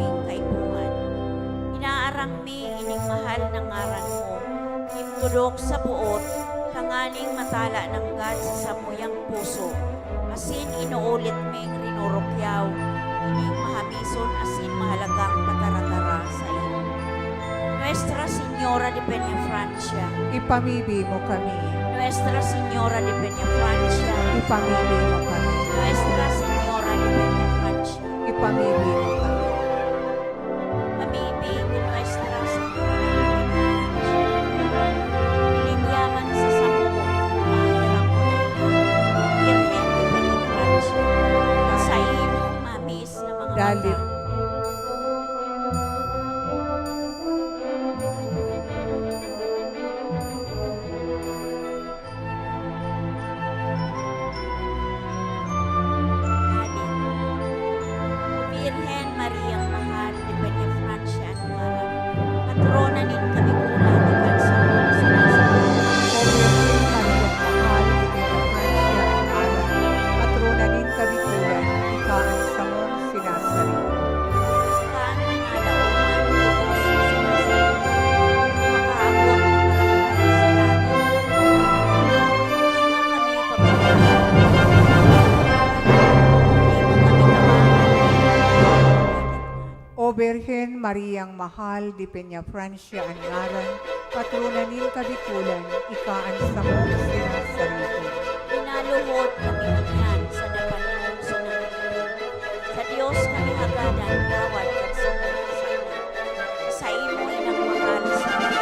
aming kaipuhan. Inaarang mi ining mahal ng ngaran mo, imtudok sa buot, tanganing matala ng God sa samuyang puso. Asin inuulit ming rinurukyaw, ining mahamison asin mahalagang mataratara sa iyo. Nuestra Señora de Peñafrancia, Ipamibig mo kami. Nuestra Señora de Peñafrancia, Ipamibig mo kami. Nuestra Señora de Peñafrancia, Ipamibig mo kami. pamibig ni Nuestra Señora de Peñafrancia, iligyaman sa sampo, mahirap ko Virgen de Peñafrancia, sa imong mamis na mga Dali. mata. Virgen Maria Mahal de Peñafrancia Anuara, patrona nin kami kulang ikan sa mga sinasabi. Patrona din kami kulang, ikaan sa mong sinasari. Kaan manalauman dito sa sinasabi, makaabot ng barangay sa langit. Di mo kami pabayaan, di mo kami tawagan. O Birhen Mariang Mahal di Peñafrancia Angaran, patrona din kami kulang, ikaan sa mong sinasari. Pinaluhod kami niyan sa dapan mong sunod. Sa Diyos kami hagadan, gawad at sa mga sana. Sa imo'y nagmahal sa mga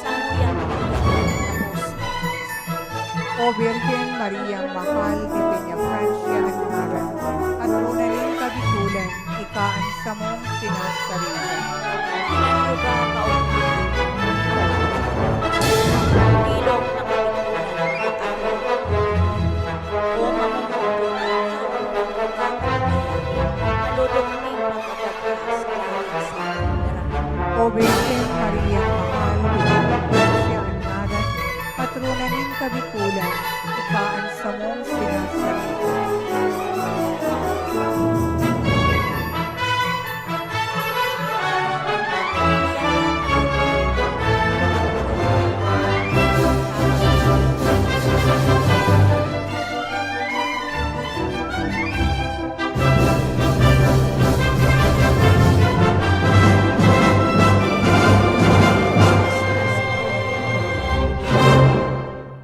sa muyang tapos. O Birhen Mariang Mahal di Peñafrancia Angaran, patrona din kami kulang, ikaan sa mong sinasari. Pinaluga kaupuan. Ilog na kapitulan ng makakot. O mamumuto na ang makakapagaya. Malulukming pagkakagkas kahit sa darang. O Birhen Mariang Mahal di Peñafrancia Angaran, patrona din kami kulang, ikaan sa mong sinasari.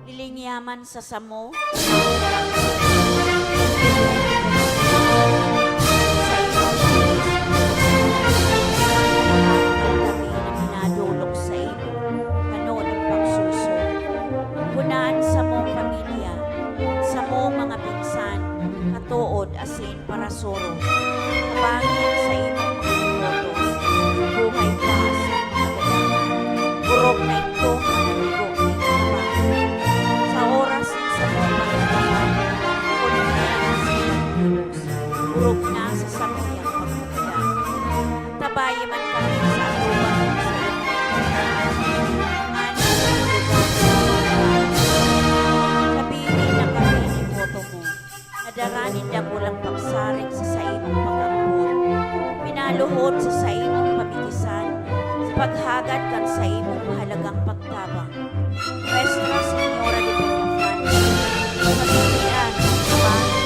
Lilingyaman sa samo. Kami na minadulok sa iyo, kanood ang pagsuso. Kunaan sa mong pamilya, sa mong mga pinsan, katuod asin para suro. Kabangin sa imong mga ibotos, buhay ka asin magadaman. Burog na ito, manaligo ng kabangin. Sa oras sa mong pagkakaan, puno na asin kilos, burog na sa samuyang pagkakada. Tabayi man kami sa aruban sa sabihin na kami ni boto mo, nadaranin na bulang pagsaring sa imong pag-ampun, pinaluhod sa imong pamikisan, sa paghagad kan sa imong mahalagang pagtabang. Nuestra Señora de Peñafrancia, pagkitian, kapangin,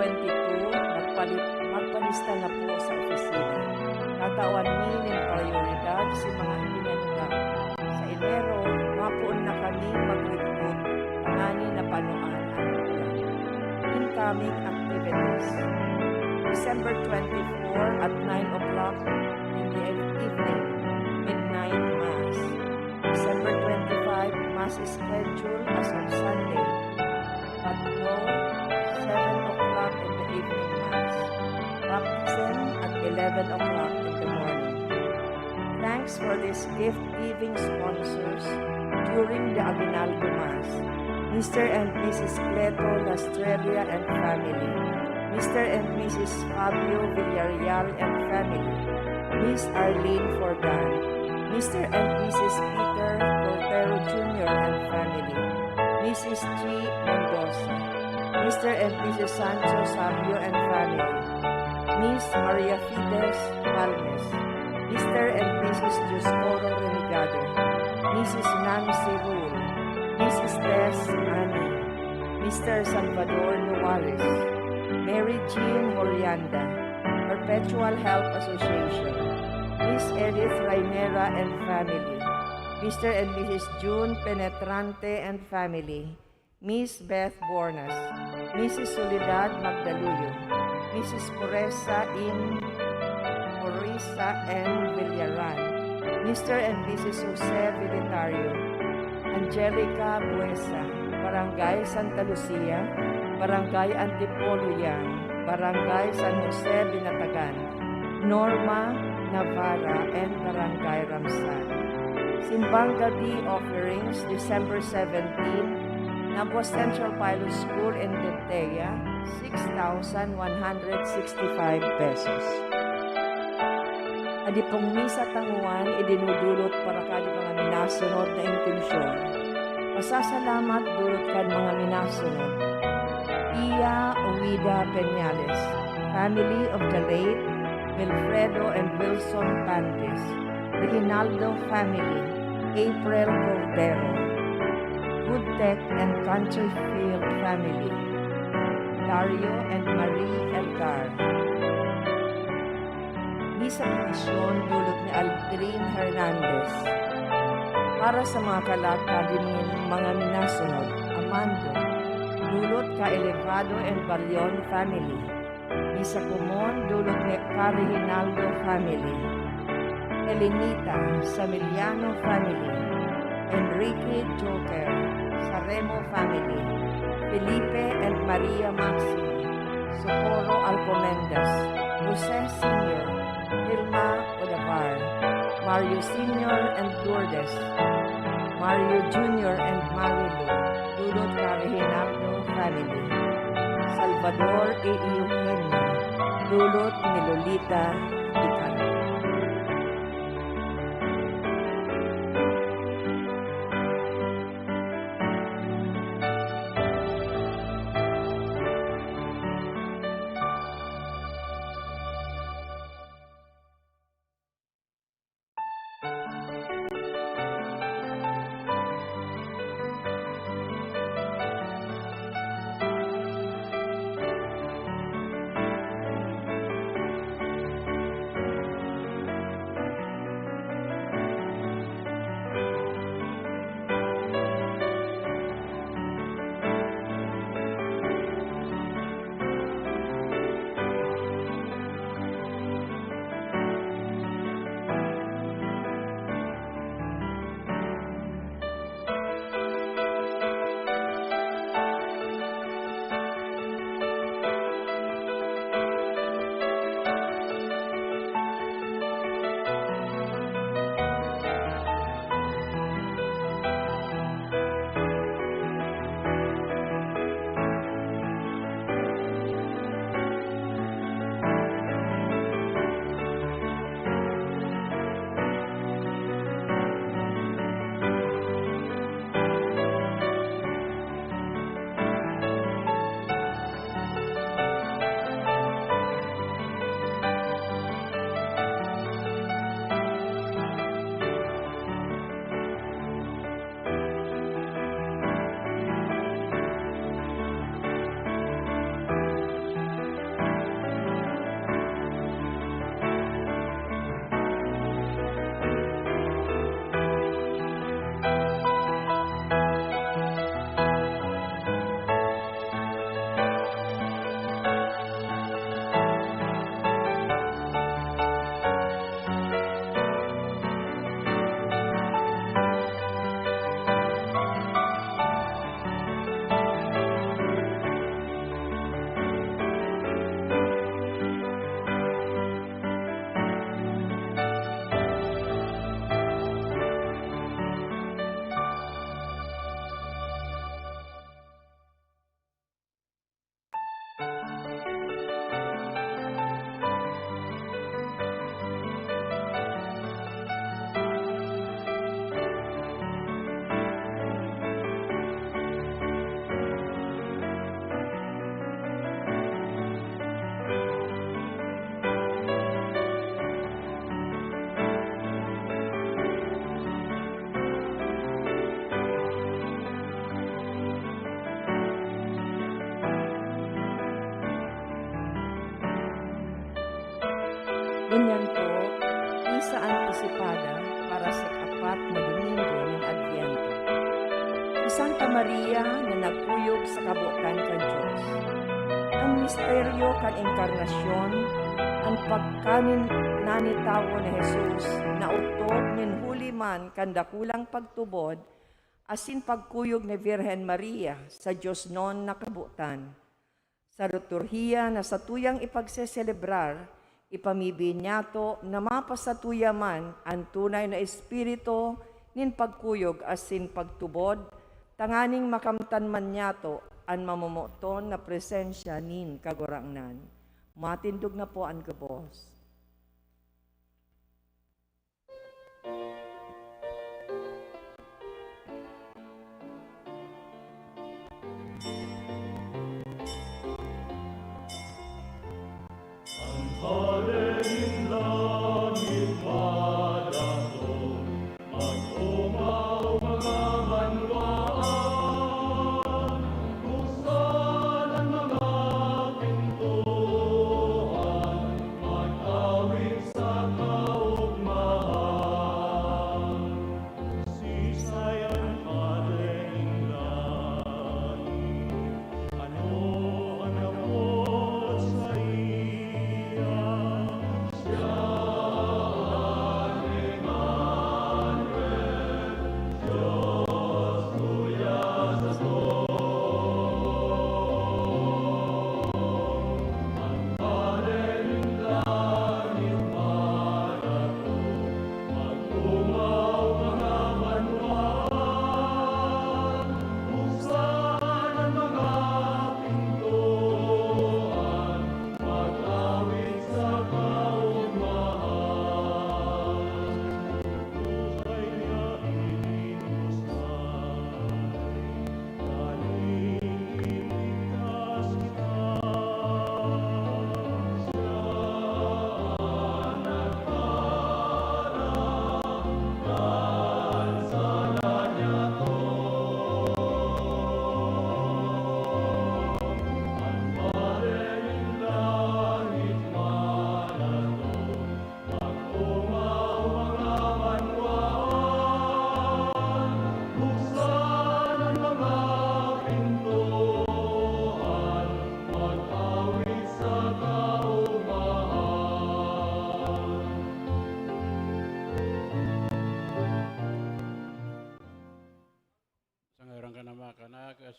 22, magpalista na po sa opisina. Katawan in prioridad si mga ipinanda. Sa Enero, mapuon na kami mag-recruit ngani na panuan ang ulan. Incoming activities. December 24 at 9 o'clock in the evening, midnight mass. December 25, mass is scheduled as of Sunday, but no 7 o'clock in the evening mass. Baptism at 11 o'clock in the morning. Thanks for these gift-giving sponsors during the Aguinaldo Mass. Mr. and Mrs. Cleto Lastrelia and family. Mr. and Mrs. Fabio Villarreal and family. Miss Arlene Fordan. Mr. and Mrs. Peter Cortero Jr. and family. Mrs. G. Mendoza. Mr. and Mrs. Sancho Sabio and family. Miss Maria Fides Palmes. Mr. and Mrs. Dioscoro Renegado. Mrs. Nancy Rule. Mrs. Tess Annie. Mr. Salvador Nuares. Mary Jean Morianda. Perpetual Help Association. Miss Edith Rainera and family. Mr. and Mrs. June Penetrante and family. Miss Beth Bornas. Mrs. Soledad Magdaluyo. Mrs. Poresa in Orisa and Villaran. Mr. and Mrs. Jose Vilitario. Angelica Buesa. Barangay Santa Lucia. Barangay Antipolo Yang. Barangay San Jose Binatagan. Norma Navarra and Barangay Ramsar. Simbang Gabi offerings December 17, Nabua Central Pilot School in Dentea, 6,165 pesos. Adi pong misa tanguan, idinudulot para kadi mga minasunod na intensyon. Pasasalamat dulot kan mga minasunod. Iya Ouida Peñales, family of the late Wilfredo and Wilson Pantes, Reginaldo family, April Cordero, Goodtech and Countryfield family, Dario and Marie Elgar. Misa petisyon dulot ni Aldrin Hernandez. Para sa mga kalakad din mga minasunod, Amando, dulot ka Elevado and Balion family. Misa kumon dulot ni Carihinaldo family. Elenita Samiliano family. Enrique Joker Saremo family. Felipe and Maria Maximo. Socorro Alcomendas. Jose Sr. Hilma Odavar. Mario Sr. and Lourdes. Mario Jr. and Marilu. Dulot Carihinaldo family. Salvador A. Eugenio. Dulot ni Lolita Ican. Ngunyan po, isa antisipada para sa ikapat na Domingo ng Adviento. Si Santa Maria na nagkuyog sa kabutan kan Diyos. Ang misteryo kan inkarnasyon, ang pagkanin nanitawo ni Jesus na utog nin huli man kan dakulang pagtubod, asin pagkuyog ni Virhen Maria sa Diyos non nakabutan. Sa liturhiya na sa tuyang ipagseselebrar, ipamibinyato na mapasatuya man ang tunay na espiritu nin pagkuyog asin pagtubod, tanganing makamtan man nyato ang mamumuton na presensya nin kagurangnan. Matindog na po ang gabos.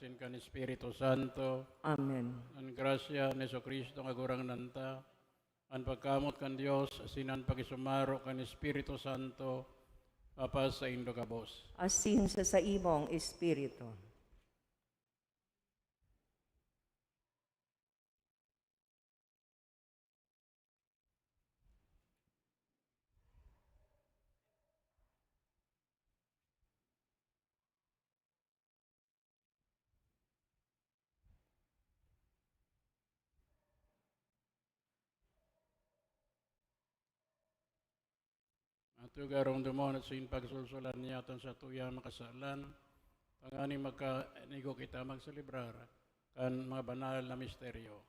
asin kan Espiritu Santo, Amen. ang grasya ni Jesucristo nga gurang nanta, ang pagkamot kan Dios asin ang pagisumaro kan Espiritu Santo, papas sa indo kabos. Asin sa imong Espiritu. Ato garong dumon at sin pagsulsulan niya sa tuya makasalan, pangani magkanigo kita magselebrar kan mga banal na misteryo.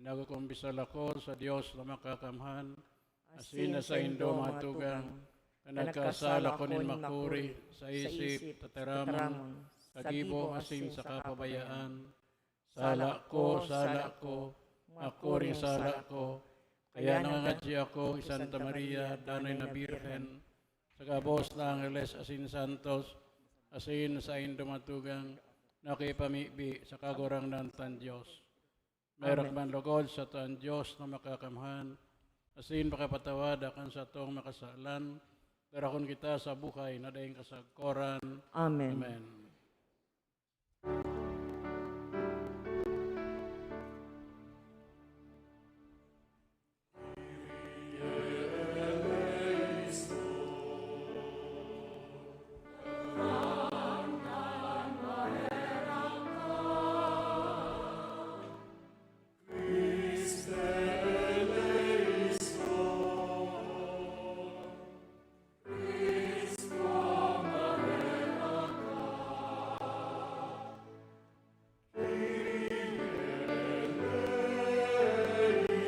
Nagkukumbisal ako sa Dios na makakamhan, asin na sa indo matugang, na nagkasala ko nin makuri sa isip, tateramon, kagibo asin sa kapabayaan. Sala ko, makuring sala ko, kaya nangangadji ako, Santa Maria, Danay na Birhen, sa kabos na Angeles asin Santos, asin sa indo matugang, nakipamibi sa kagurang ng tan Diyos. Meron man lugod sa tan Diyos na makakamhan, asin makapatawad akan sa tong makasalan, darakon kita sa buhay na daing kasagkoran. Amen. Amen.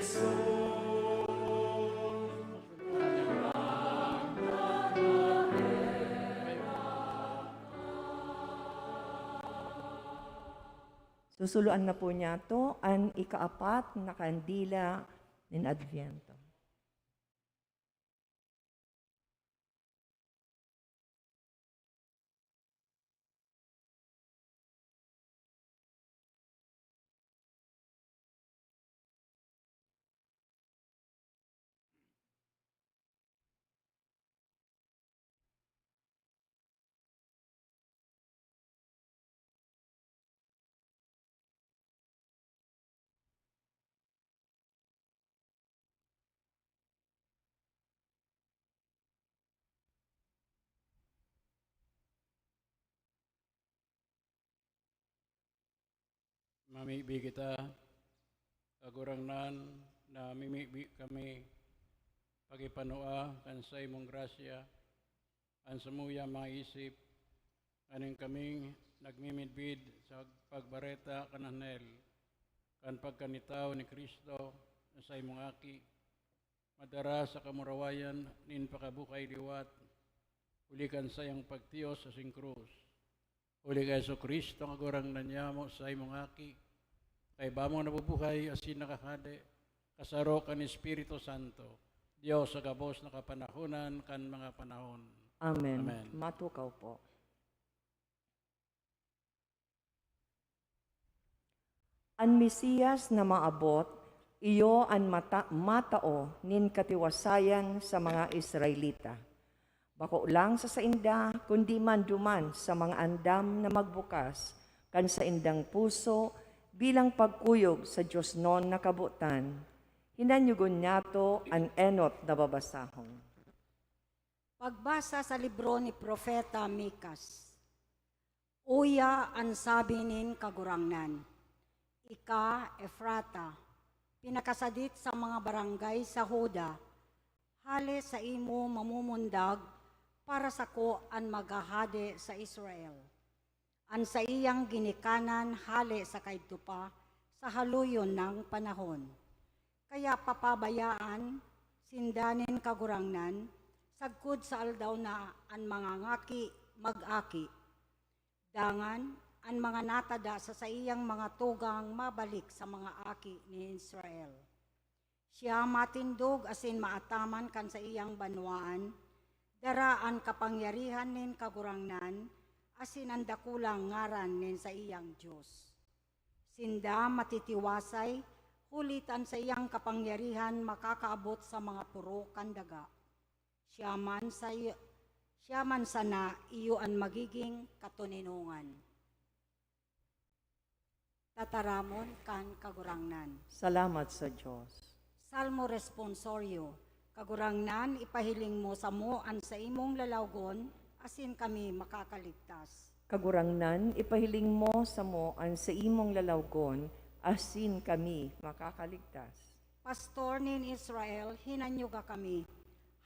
Susuluan na po niya to ang ikaapat na kandila ng Adviento. Mamibi kita, kagurangnan na mimibi kami pagipanua kan sa imong grasya, ang samuya mga isip, kaning kaming nagmimidbid sa pagbareta kananel, kan pagkanitaw ni Kristo sa imong aki, madara sa kamurawayan nin pakabukay liwat, ulikan sa iyang pagtiyos sa singkrus. Uli kay Yesu Kristo nga gurang nanyamo sa imong aki, kay bamo nabubuhay asin nakakade, kasaro kan Espiritu Santo, Diyos sa gabos na kapanahunan kan mga panahon. Amen. Amen. Matukaw po. An Mesiyas na maabot, iyo an matao nin katiwasayan sa mga Israelita. Bako lang sa sainda, kundi man duman sa mga andam na magbukas, kan sa indang puso, bilang pagkuyog sa Diyos non nakabutan, hinanyugon nato an enot na babasahon. Pagbasa sa libro ni Propeta Mikas. Uya ang sabi nin kagurangnan, ika Efrata, pinakasadit sa mga barangay sa Huda, hale sa imo mamumundag para sa ko an magahade sa Israel. An sa iyang ginikanan hale sa kaidtupa sa haluyon ng panahon. Kaya papabayaan, sindanin kagurangnan, sagkod sa aldaw na an mga ngaki mag-aki. Dangan, an mga natada sa iyang mga tugang mabalik sa mga aki ni Israel. Siya matindog asin maataman kan sa iyang banwaan, daraan kapangyarihan nin kagurangnan, asin ang dakulang ngaran nin sa iyang Diyos. Sinda matitiwasay, hulitan sa iyang kapangyarihan makakaabot sa mga puro kandaga. Siya man sana iyo ang magiging katuninungan. Tataramon kan kagurangnan. Salamat sa Diyos. Salmo responsorio. Kagurangnan, ipahiling mo sa mo an sa imong lalawgon, asin kami makakaligtas. Kagurangnan, ipahiling mo sa mo ang sa imong lalawgon, asin kami makakaligtas. Pastor nin Israel, hinanyuga kami,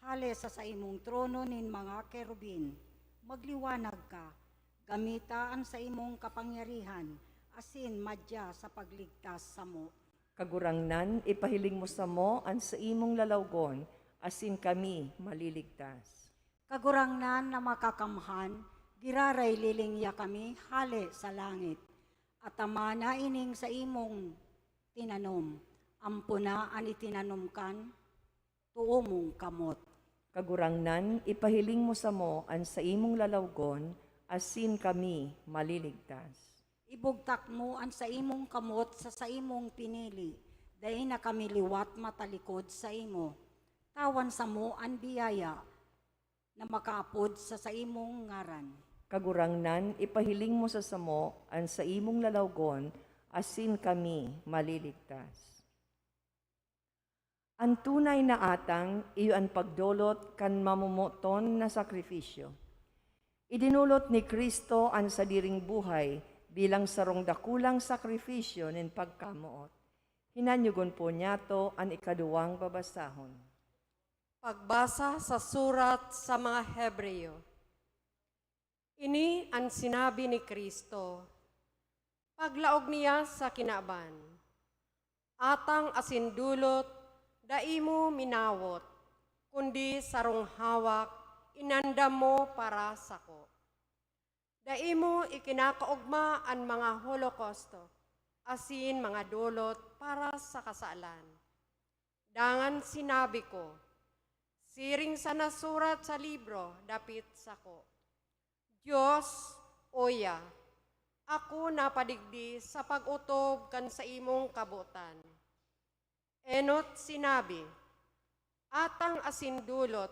hale sa imong trono nin mga kerubin. Magliwanag ka, gamita ang sa imong kapangyarihan, asin madya sa pagligtas sa mo. Kagurangnan, ipahiling mo sa mo ang sa imong lalawgon, asin kami maliligtas. Kagurangnan na makakamhan, giraray lilingya kami, hale sa langit. At amana ining sa imong tinanom, ampuna an itinanom kan, tuumong kamot. Kagurangnan, ipahiling mo sa mo ang sa imong lalawgon, asin kami maliligtas. Ibugtak mo ang sa imong kamot sa imong pinili, dahil na kami liwat matalikod sa imo. Tawan sa mo ang biyaya, na makaapod sa imong ngaran. Kagurangnan, ipahiling mo sa samo ang sa imong lalawgon, asin kami maliligtas. Ang tunay na atang, iyo ang pagdolot kan mamumuton na sakripisyo. Idinulot ni Kristo ang sadiring buhay bilang sarong dakulang sakripisyo nin pagkamuot. Hinanyugon po niya to ang ikaduwang babasahon. Pagbasa sa surat sa mga Hebreo. Ini ang sinabi ni Kristo. Paglaog niya sa kinaban. Atang asindulot, daimo minawot, kundi sarong hawak, inandam mo para sako. Daimo ikinakaugma ang mga holokausto, asin mga dulot para sa kasalan. Dangan sinabi ko, siring sa nasurat sa libro, dapit sako. Diyos, oya, ako napadigdi sa pag-utob kan sa imong kabutan. Enot sinabi, atang asindulot,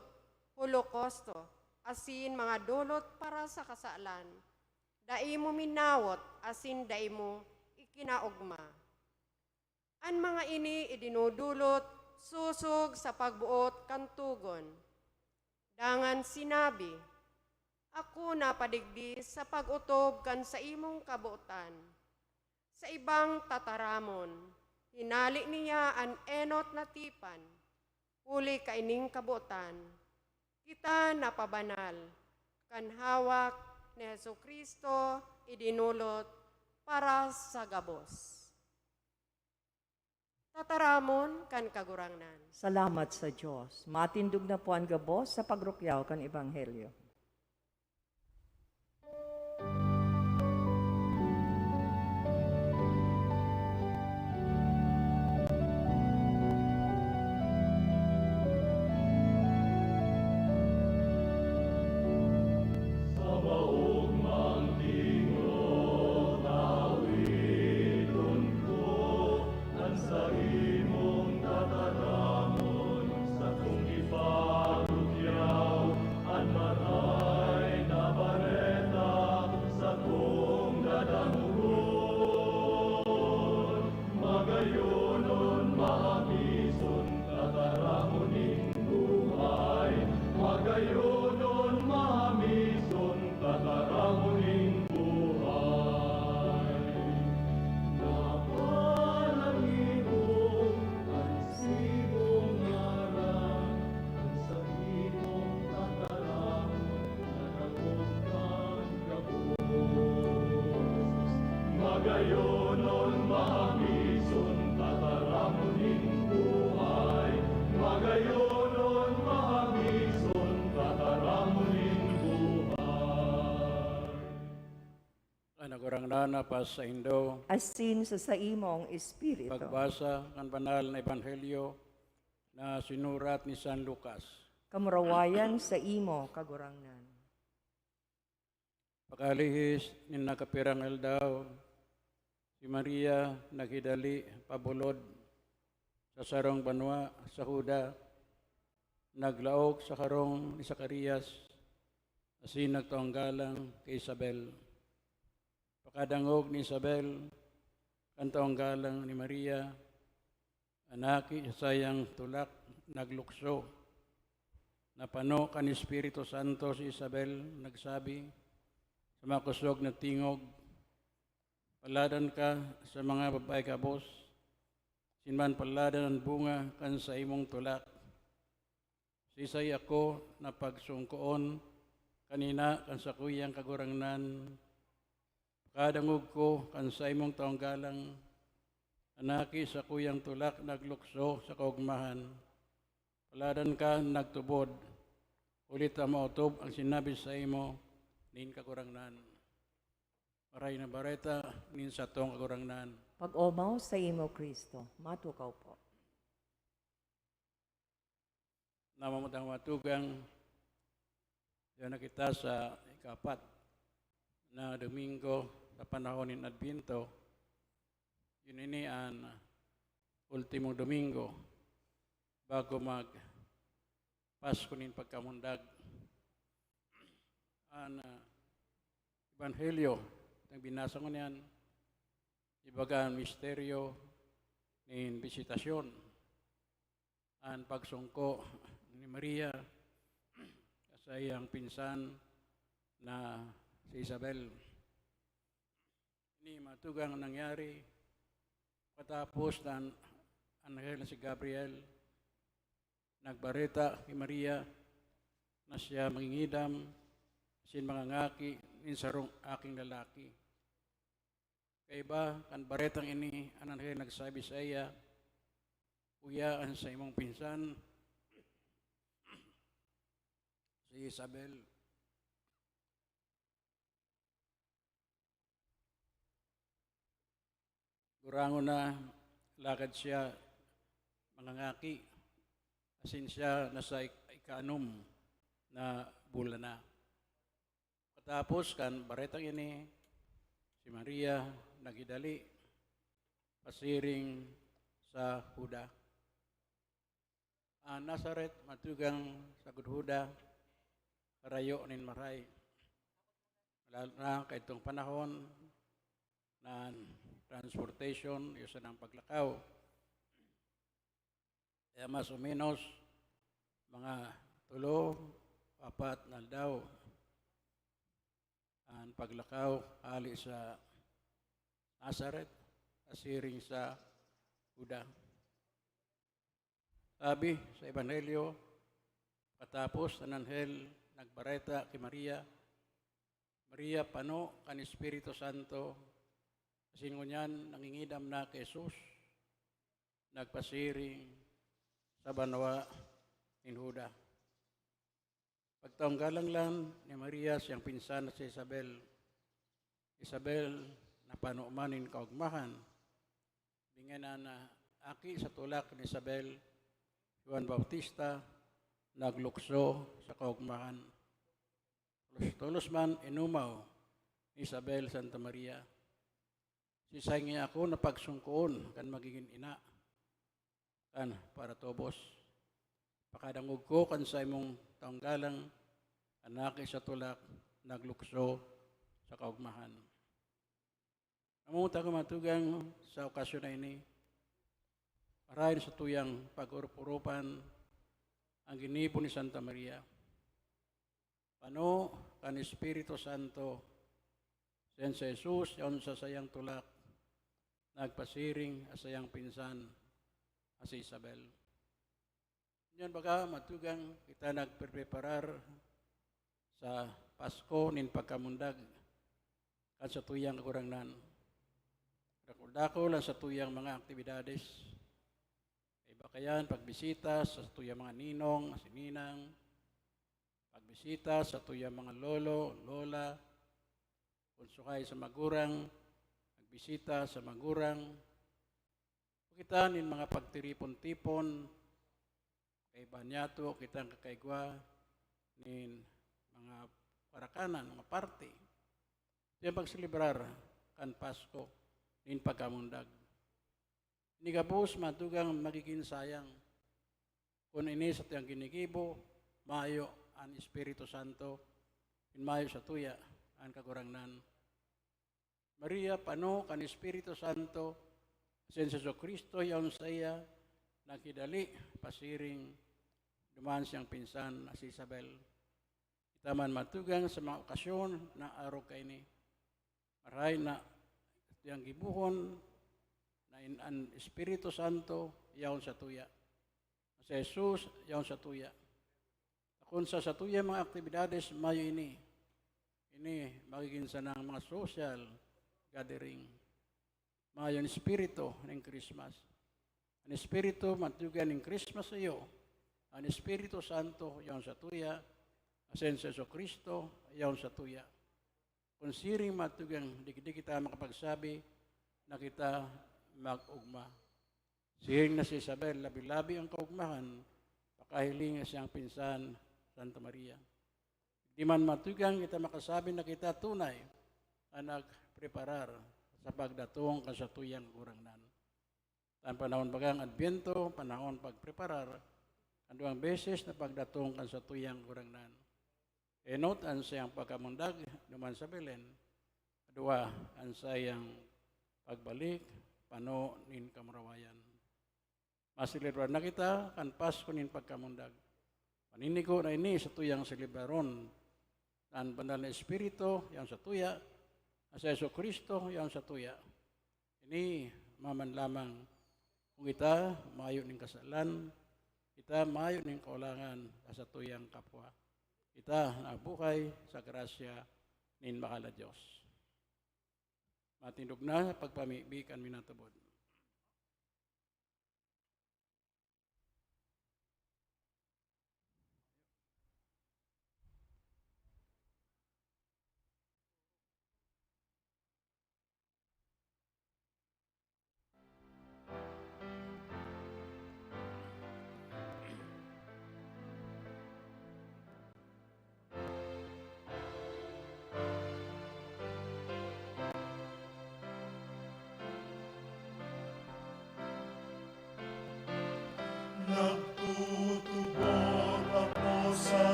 holokausto, asin mga dulot para sa kasalan. Daimo minawot, asin daimo ikinaugma. Ang mga ini idinudulot, susog sa pagbuot kantugon. Dangan sinabi, ako napadigdi sa pag-utob kan sa imong kabutan. Sa ibang tataramon, hinali niya ang enot na tipan, uli kaining kabutan. Kita napabanal, kan hawak ni Jesucristo idinulot para sa gabos. Tataramon kan kagurangnan. Salamat sa Diyos. Matindog na po ang gabos sa pagrukyaw kan Ebanghelyo. Nagurangnan pa sa Indo, Asin sa imong espiritu. pagbasa ng banal na Ebanghelyo na sinurat ni San Lucas. Kamurawayan sa imo kagurangnan. Pakalihis ni nakapirang aldaw, si Maria naghidali pabulod sa sarong banwa sa Huda, naglaok sa karong ni Zacarias, asin nagtuanggalang kay Isabel. Pakadangog ni Isabel, kantaong galang ni Maria, anaki sayang tulak, naglukso. Napano kan Espiritu Santo si Isabel, nagsabi, sa mga kusog na tingog, paladan ka sa mga babae kabos, sinman paladan ang bunga kan sa imong tulak. Sisay ako na pagsungkoon, kanina kan sa kuyang kagurangnan, kadangog ko kan sa imong taong galang, anaki sa kuyang tulak naglukso sa kaugmahan. Paladan ka nagtubod, ulit ang mautob ang sinabi sa imo, nin kagurangnan. Maray na bareta, nin sa tong kagurangnan. Pag-omaw sa imo, Kristo. Matukaw po. Namamutang matugang, diyan na kita sa ikapat na Domingo sa panahon ng Advento. Yun ini ang ultimong Domingo bago mag Pasko nin pagkamundag. Ang Ebanghelyo, ang binasa ko niyan, ibaga ang misteryo nin bisitasyon, ang pagsungko ni Maria sa iyang pinsan na si Isabel. Ini matugang nangyari patapos ng anghel na si Gabriel nagbareta kay Maria na siya mangingidam sin mga ngaki nin sarong aking lalaki. Kaya ba kan baretang ini ang anghel nagsabi sa iya uyaan sa imong pinsan, si Isabel. Gurangon na lakad siya mangangaki, asin siya nasa ikaanom na bulan na. Katapos kan baretang ini, si Maria nagidali, pasiring sa Huda. Nazaret, matugang sa Huda, karayo nin maray. Lalo na kay itong panahon na transportation, yun sa ng paglakaw. Kaya mas o menos, mga 3-4 na daw ang paglakaw ali sa Nazaret, asiring sa Huda. Sabi sa Ebanghelyo, katapos ang anghel nagbareta kay Maria, Maria, pano kan Espiritu Santo, asin ngunyan nangingidam na kay Jesus, nagpasiring sa banwa in Huda. Pagtaong lang ni Maria siyang pinsan na si Isabel. Isabel, na panumanin kaugmahan, bingan na aki sa tulak ni Isabel, Juan Bautista, naglukso sa kaugmahan. Tulos man inumaw ni Isabel Santa Maria. Sisay niya ako na pagsungkoon kan magiging ina. Kan para tobos. Pakadangog ko kan sa imong taonggalang anak sa tulak naglukso sa kaugmahan. Amunta ko matugang sa okasyon na ini. Parahin sa tuyang pag-urup-urupan ang ginipo ni Santa Maria. Pano kan Espiritu Santo sen sa Jesus yon sa sayang tulak nagpasiring asayang pinsan si Isabel. Yan baga matugang kita nagpreparar sa Pasko nin pagkamundag kan sa tuyang kurangnan. Dako lang sa tuyang mga aktibidades. Bakayan, pagbisita sa tuyang mga ninong, sininang, pagbisita sa tuyang mga lolo, lola, kunsukay sa magurang, pagbisita sa magurang, kita nin mga pagtiripon-tipon, kay banyato, kita ang kakaigwa, nin mga parakanan, mga party. Yan pagsilibrar kan Pasko, nin pagkamundag. Ni kapos matugang magiging sayang. Kung ini sa tiyang ginigibo, mayo ang Espiritu Santo, in mayo sa tuya, ang kagurangnan. Maria, pano kan Espiritu Santo, sen sa Kristo, yaon sa iya, nakidali, pasiring, dumaan siyang pinsan na si Isabel. Kita man matugang sa mga okasyon na araw kay ni. Maray na tiyang gibuhon, ang Espiritu Santo, yaon sa tuya. Si Jesus, yaon sa tuya. Kung sa tuya mga aktibidades, mayo ini. Ini, magiging sa ng mga social gathering. Mayo ang Espiritu ng Christmas. Ang Espiritu, matugan ng Christmas sa iyo. Ang Espiritu Santo, yaon sa tuya. Asen sa Kristo, yaon sa tuya. Kung siring matugang, di kita makapagsabi na kita mag-ugma. Siring na si Isabel, labi-labi ang kaugmahan, pakahiling siyang pinsan, Santa Maria. Di man matugang kita makasabi na kita tunay ang nagpreparar sa pagdatong kasatuyang kurangnan. Ang panahon bagang Adbyento, panahon pagpreparar, ang 2 beses na pagdatong kasatuyang kurangnan. Enot ang siyang pagkamundag, naman sa Belen, 2 ang sayang pagbalik, pano nin kamurawayan. Masilibrar na kita, kan Pasko nin pagkamundag. Paninigo na ini sa tuyang silibraron. Ang banal na Espiritu, yan sa tuya. Sa Yesu Kristo, yan sa tuya. Ini maman lamang kung kita maayo ning kasalan, kita maayo ning kaulangan sa tuyang kapwa. Kita nabuhay sa grasya nin makala Diyos. Matindog na pagpamibikan minatubod.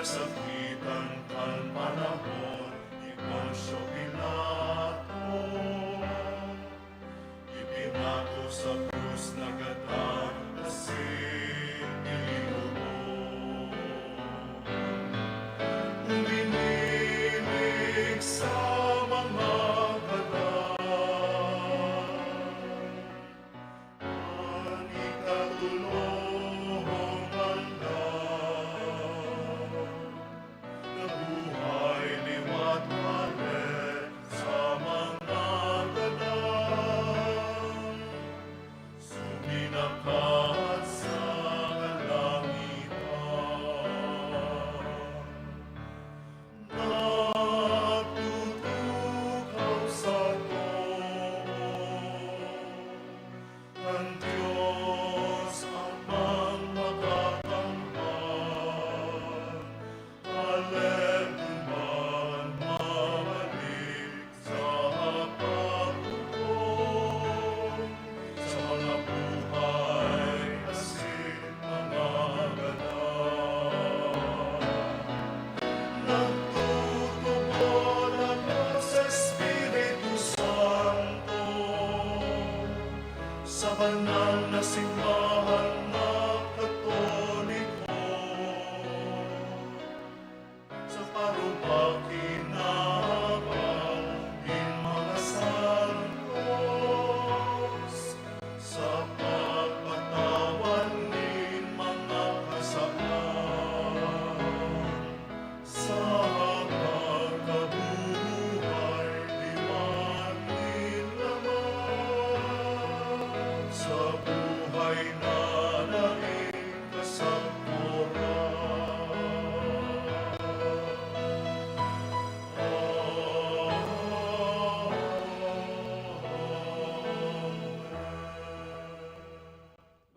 nasakitan kan panahon ni Poncio Pilato. Ipinato sa krus na gatang asin nilubog. Binilig sa mga galang, ang ikatulong hanggang, nabuhay liwat malit sa mga galang, suminakat sa kalangitan. Natutukaw sa ang Diyos amang makakamtan. Haleluya, mamalik sa pagtugon sa mga buhay asin mga galang. Nagtutubod ako sa Espiritu Santo, sa banal na simbahan na Katoliko, sa parupakinabang in mga santos, sa pagpatawan nin mga kasaan, sa pagkabuhay liwanin naman, sa buhay na daing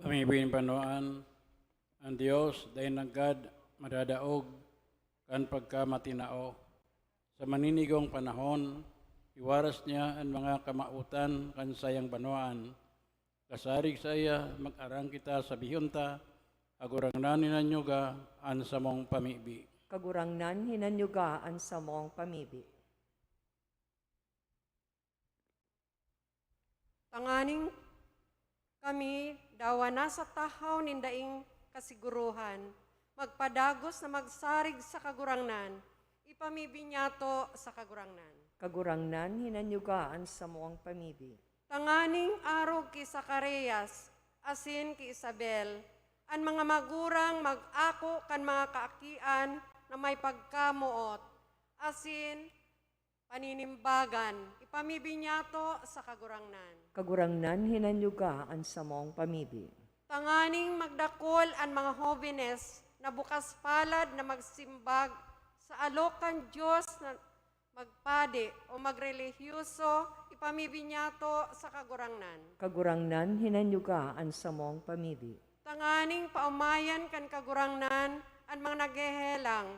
Pamibin panoan, ang Dios dahil nagad madadaog kan pagkamatinao. Sa maninigong panahon, iwaras niya ang mga kamautan kan sayang banwaan. Kasarig saya mag-arang kita sa bihunta, agurangnan ninanyuga an samong pamibi. Kagurangnan hinanyugaan sa mong pamibi. Tanganing kami dawana sa tahaw nindaing kasiguruhan, magpadagos na magsarig sa kagurangnan, ipamibinyato sa kagurangnan. Kagurangnan hinanyugaan sa mong pamibi. Tanganing arog ki Zacarias, asin ki Isabel, ang mga magurang mag-ako kan mga kaakian na may pagkamuot, asin paninimbagan, ipamibinyato sa kagurangnan. Kagurangnan hinanyugaan sa mong pamibi. Tanganing magdakol ang mga hovenes na bukas palad na magsimbag sa alokan Diyos na magpadi o magrelihiyoso, ipamibinyato sa kagurangnan. Kagurangnan hinanyugaan sa mong pamibi. Tanganing paumayan kan kagurangnan ang mga naghehelang,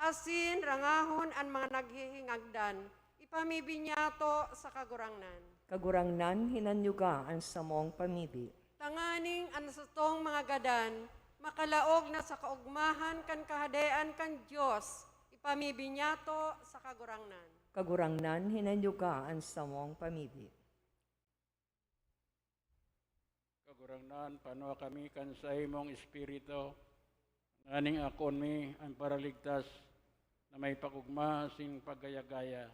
asin rangahon ang mga naghihingagdan, ipamibinyato sa kagurangnan. Kagurangnan hinanyugaan sa mong pamibi. Tanganing ang sutong mga gadan, makalaog na sa kaugmahan kan kahadean kan Diyos, ipamibinyato sa kagurangnan. Kagurangnan hinanyugaan sa mong pamibi. Kagurangnan panwa kami kan sa imong espiritu, nganing akon mi ang paraligtas na may pakugma sing paggaya-gaya.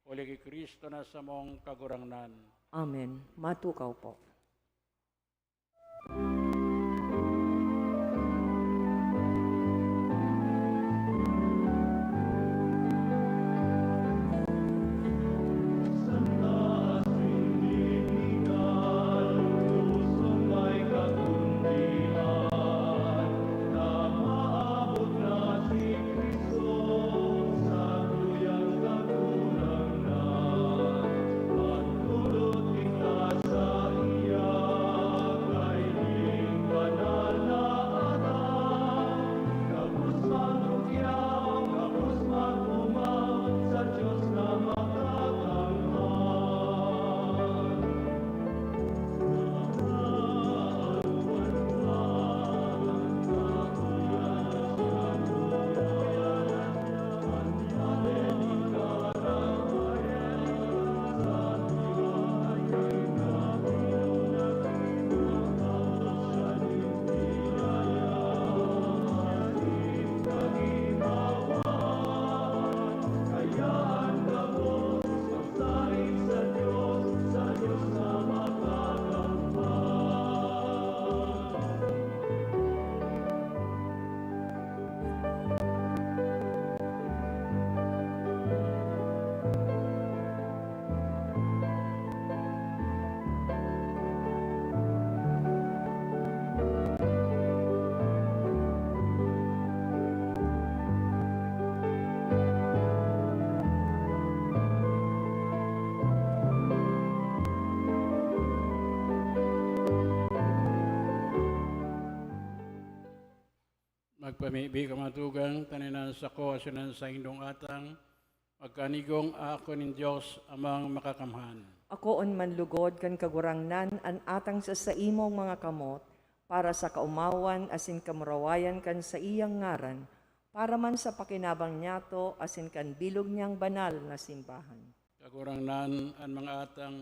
Uli kay Kristo na sa mong kagurangnan. Amen. Matukaw po. Pagtulot kita sa Magpamibi kamatugang, taninan sa ko, asunan sa indong atang, magkanigong ako ng Diyos amang makakamhan. Ako on manlugod kan kagurangnan an atang sa imong mga kamot, para sa kaumawan asin kamurawayan kan sa iyang ngaran, para man sa pakinabang niyato asin kan bilog niyang banal na simbahan. Kagurangnan ang mga atang,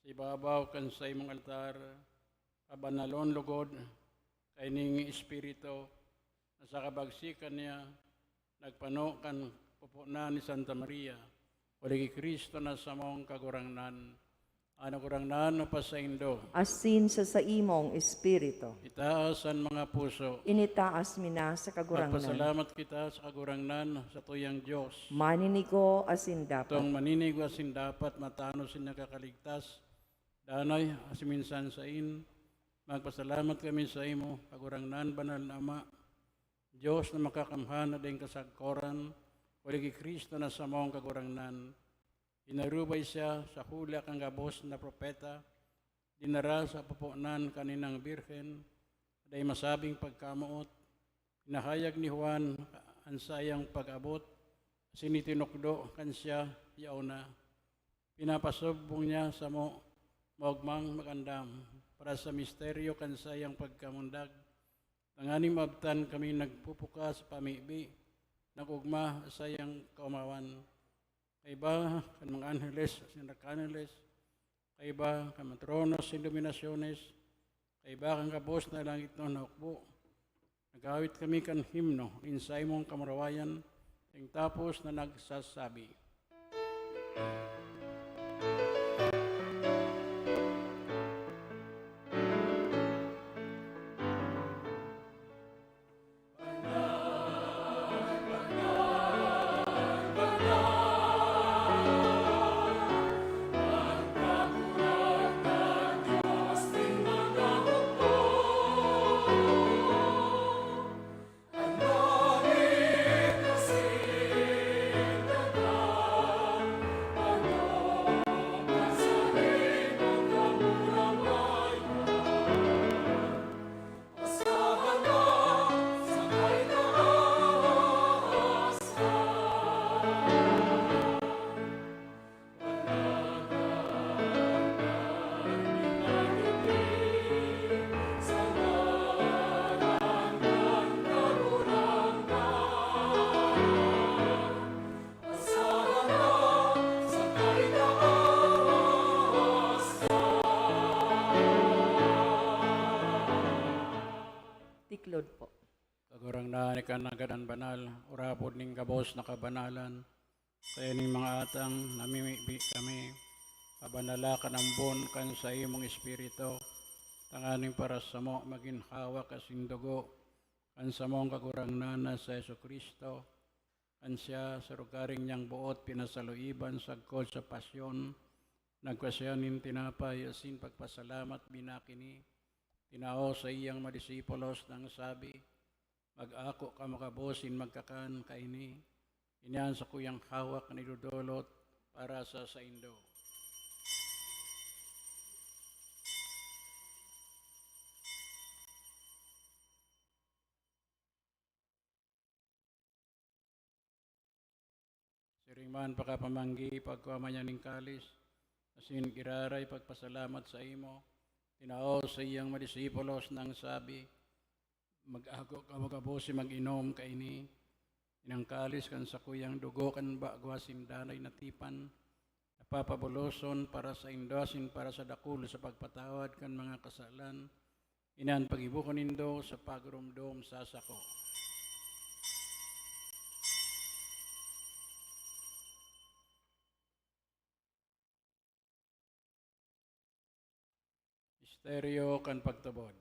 sa ibabaw kan sa imong altar, kabanalon lugod, kay ning Espiritu, na sa kabagsikan niya, nagpano kan pupunan ni Santa Maria, Waligi Kristo na sa mong kagurangnan, ano kurangnan o pasaindo, Asin sa imong espiritu, itaas ang mga puso, initaas mina sa kagurangnan. magpasalamat kita sa kagurangnan sa tuyang Diyos, Maninigo asin dapat. itong maninig asin dapat matano sin nakakaligtas, danay asiminsan sa in, magpasalamat kami sa imo, kagurangnan banal na Ama, Diyos na makakamhan na din kasagkoran, waligi Kristo na sa mong kagurangnan. Inarubay siya sa hulak ang gabos na propeta, dinara sa pupunan kaninang birhen, day masabing pagkamuot, inahayag ni Juan ang sayang pag-abot, sinitinukdo kan siya yaw na. Pinapasubong niya sa mo, maugmang magandam, para sa misteryo kan sayang pagkamundag, nanganing mabtan kami nagpupuka sa pamibi, nagugma sayang kaumawan. Kaiba kan mga angeles, sinarkaneles, kaiba kan matronos, iluminaciones, kaiba kan kabos na langit no naukbo. Nagawit kami kan himno, insay mong kamarawayan, yung tapos na nagsasabi. Tiklod po. Kagurang na ni kanagadan banal, urapod ning kabos na kabanalan, kaya ning mga atang namimibi kami, kabanala kanambon kan sa imong espiritu, tanganing para sa mo maginhawa kasing dugo, kan sa mong kagurang nana sa Yesu Kristo, kan siya sa rugaring niyang buot pinasaluiban sagkod sa pasyon, nagkasyanin tinapay asin pagpasalamat binakini, tinao sa iyang madisipulos nang sabi, mag-ako ka makabosin magkakan kaini, inyan sa kuyang hawak na idudulot para sa saindo. Siringman pakapamanggi pagkuamanya ning kalis, asin kiraray pagpasalamat sa imo, tinao sa iyang madisipulos nang sabi, mag-ako ka magabosi mag-inom kaini, inang kalis kan sa kuyang dugo kan bagwasin danay natipan, napapabuloson para sa indosin para sa dakul sa pagpatawad kan mga kasalan, inan pag-ibukon nindo sa pagrumdom sa sako. Misteryo kan pagtubod.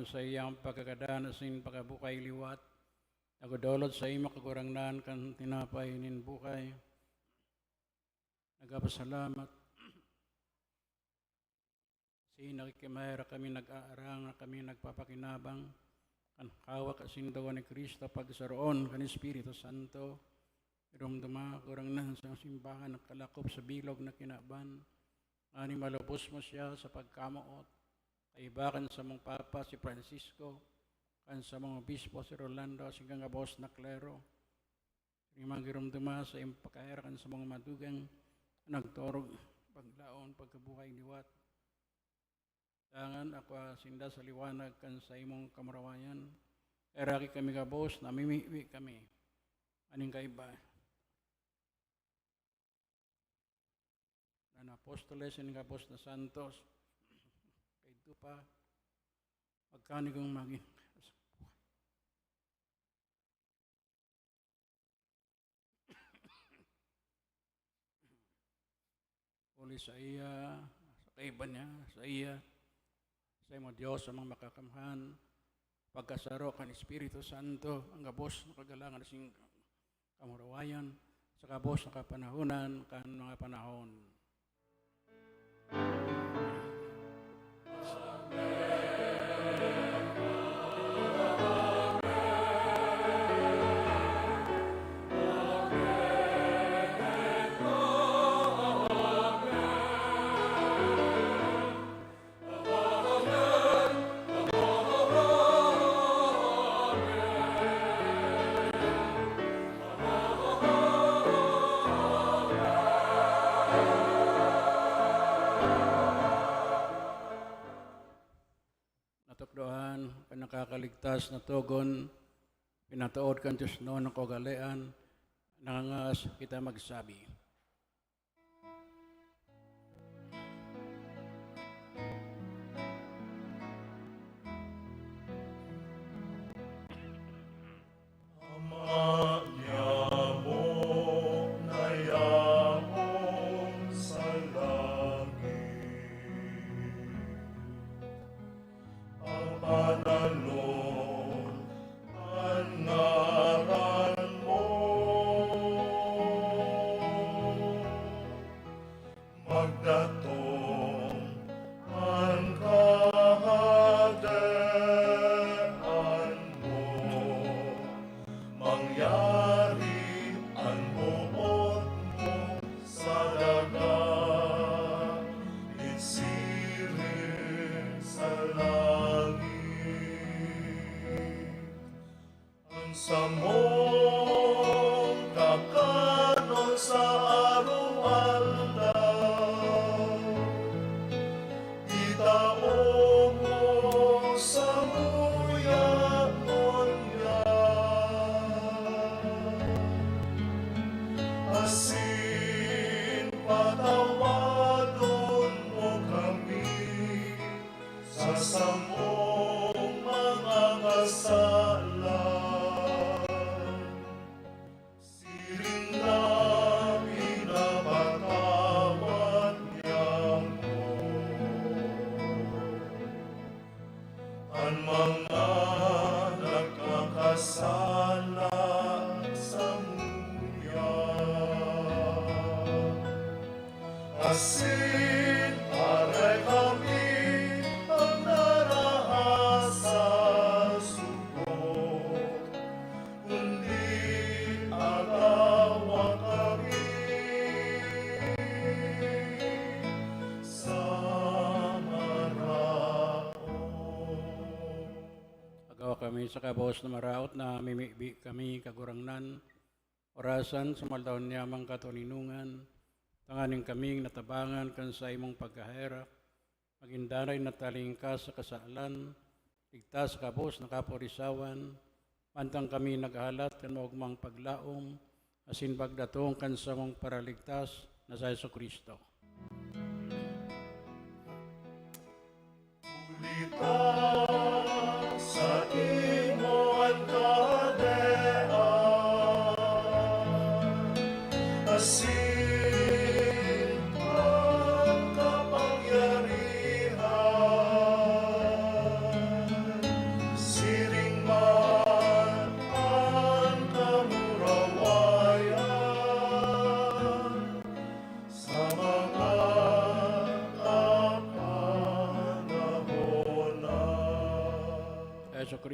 kan sa iyang pagkakadaan asin pagkabukay liwat. Nagodolot sa imo kagurangnan kan tinapay nin bukay. Nagapasalamat. Nakikimahera kami nag-aarang, kami nagpapakinabang, kan hawak asin dawa ni Kristo pagsaroon kan Espiritu Santo. Irumduma, kurang na sa simbahan, nakalakop sa bilog na kinaban. Ani malubos mo siya sa pagkamuot. Kaibakan sa mong Papa si Francisco, kan sa mong Obispo si Rolando, sigang boss na klero. Rimang irumduma sa impakahera kan sa mga madugang, nagtorog, paglaon, pagkabuhay liwat. Tangan ako sinda sa liwanag kan sa imong kamarawayan. Eraki kami ka boss, namimiwi kami. Aning kaiba. Na apostoles ni ka boss na Santos. Kay ito pa. Magkani kong maging. Uli sa iya, sa kaiba niya, sa iya. Sa imo Diyos sa mga makakamhan, pagkasaro kan Espiritu Santo, ang gabos na kagalangan sing kamurawayan, sa gabos na kapanahunan, kan mga panahon. Natukdoan, nakakaligtas na tugon, pinatuod kan Diyos noon ng kagalian, nangangas kita magsabi. Ama niamo na yaong sa langit. Ang panalon, ang ngaran mo. Magdatong ang kahagdan mo. Mangyari ang buot mo sa dagat, isirin sa langit. Ang samong kakanon sa araw-aldaw, itaon mo sa muya ngonya. Asin patawadon mo kami sa samong mga kasalan. Siring na pinapatawad niya mo ang mga nagkakasala sa muya. Asin aray kami ang narahasa subok, kundi agawa kami sa maraon. Agawa kami sa kabos na maraot na mimibi kami kagurangnan, orasan sa maldaon niyamang katuninungan, tanganing kaming natabangan kan sa imong pagkahera, magindaray na talingkas sa kasalan, ligtas sa kabos na kaporisawan, pantang kami naghalat kan maugmang paglaom, asin pagdatong kan sa mong paraligtas na sa Jesucristo. Ulita sa imo ang kadean, asin ang kapangyarihan,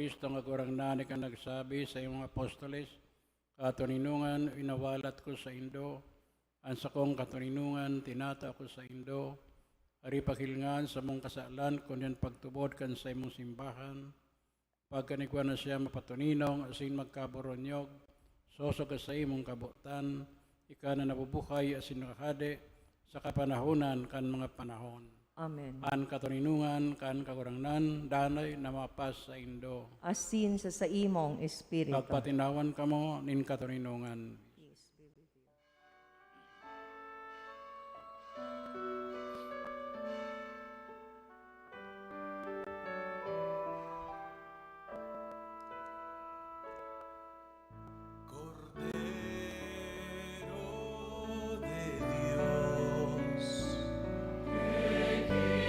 Kristo nga gurang nani ka nagsabi sa iyong mga apostoles, katuninungan inawalat ko sa Indo, ang sakong katuninungan tinata ko sa Indo, ari pakilngan sa mong kasalan kundi pagtubod kan sa imong simbahan, pagkanigwan na siya mapatuninong asin magkaboronyog, sosog ka sa imong kabutan, ika na nabubuhay asin nakahade sa kapanahunan kan mga panahon. Amen. An katuninungan kan kagurangnan danay na mapas sa Indo. Asin sa imong espiritu. Pagpatinawan kamo nin katuninungan. Cordero de Dios, Cordero de Dios.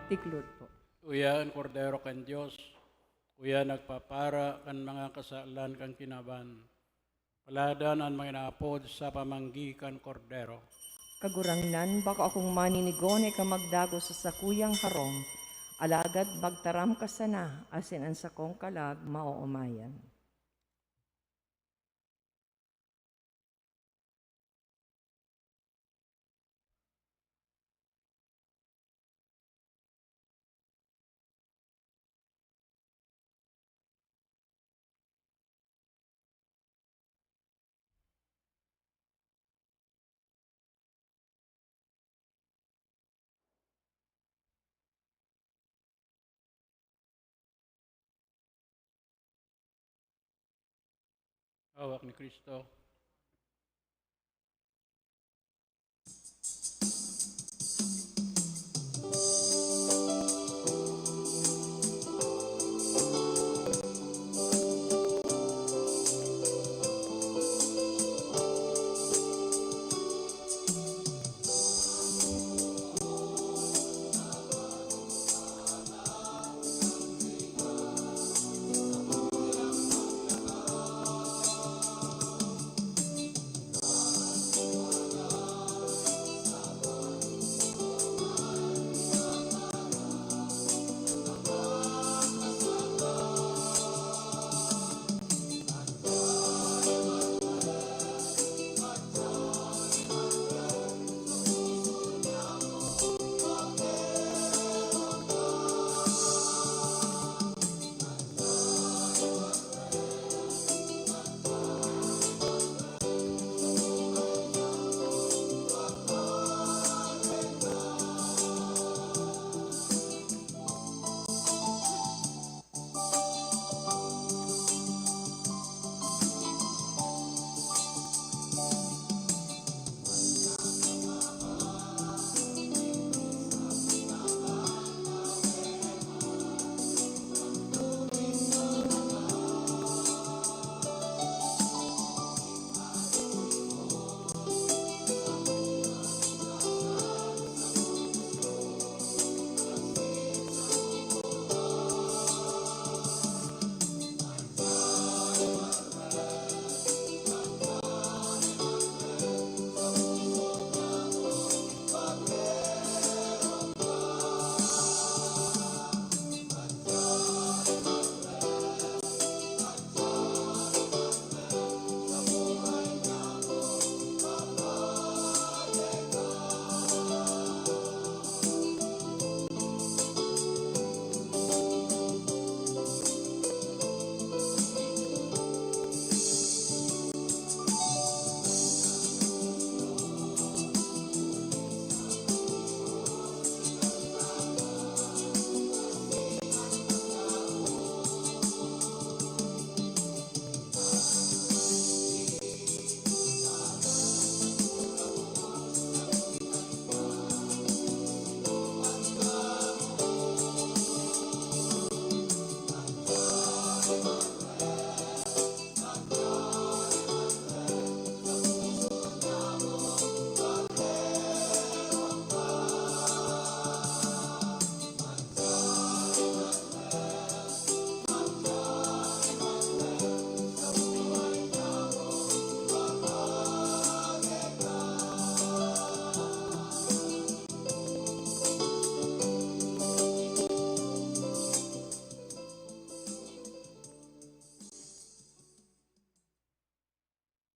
Tiklod po. Uya ang kordero kan Diyos, uya nagpapara kan mga kasalan kan kinaban. Paladan ang mga naapod sa pamanggi kan kordero. Kagurangnan, baka akong maninigone ka magdago sa sakuyang harong, alagad magtaram ka sana, asin ang sakong kalag mauumayan. Hawak ni Kristo.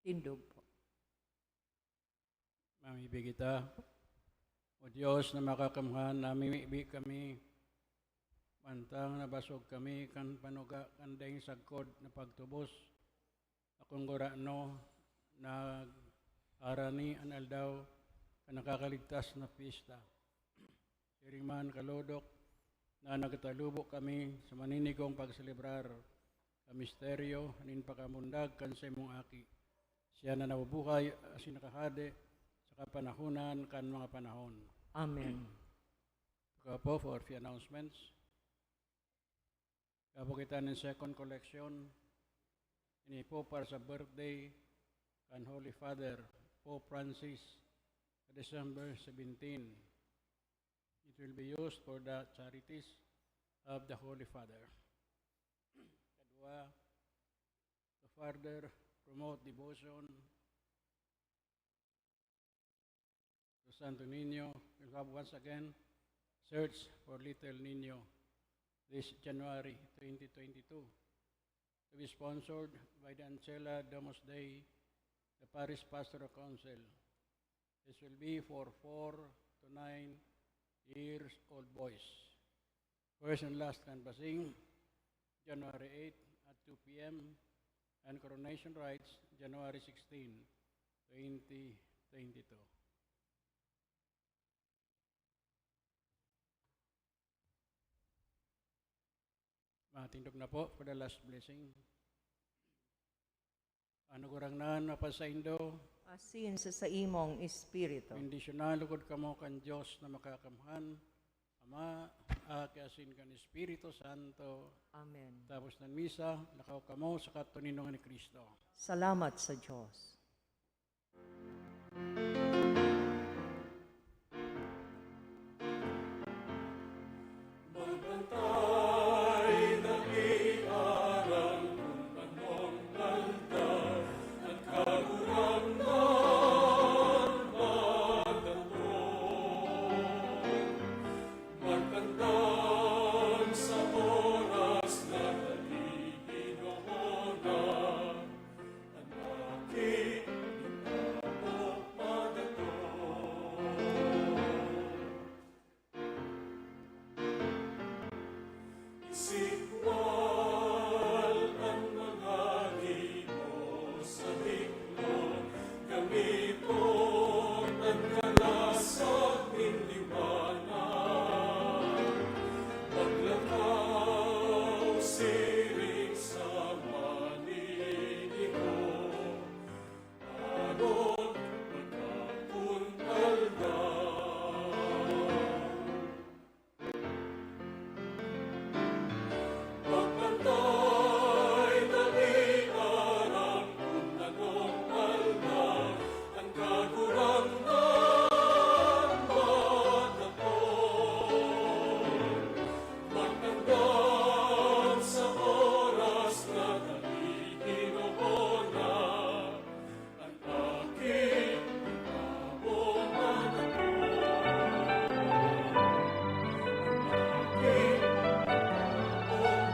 Tindog po. Mamibig kita. O Diyos na makakamhan, namimibi kami. Mantang nabasog kami, kan panuga, kandeng sagkod na pagtubos. Akong gurano, nag-arani an aldaw, kan nakakaligtas na pista. Siring man kalodok, na nagtalubo kami sa maninigong pagselebrar. Ang misteryo, hanin pakamundag, kan sa imong aki. Siya na nabubuhay, asin nakahade, sa kapanahunan, kan mga panahon. Amen. Ikaw po for few announcements. Kapo kita ng second collection. Ini po para sa birthday kan Holy Father Pope Francis December 17. It will be used for the charities of the Holy Father. Kadua, to further promote devotion to Santo Niño, we'll have once again Search for Little Niño this January 2022 to be sponsored by the Ancela Domus Dei, the Parish Pastoral Council. This will be for 4 to 9 years old boys. First and last canvassing, January 8 at 2 p.m. and coronation rites, January 16, 2022. Matindog na po for the last blessing. Ano kurang na napasaindo, Asin sa imong espiritu. bendisyonan lugod kamo kan Diyos na makakamhan, Ama, asin kan Espiritu Santo, Amen. tapos ng misa, lakaw kamo sa katuninong ni Kristo. Salamat sa Diyos.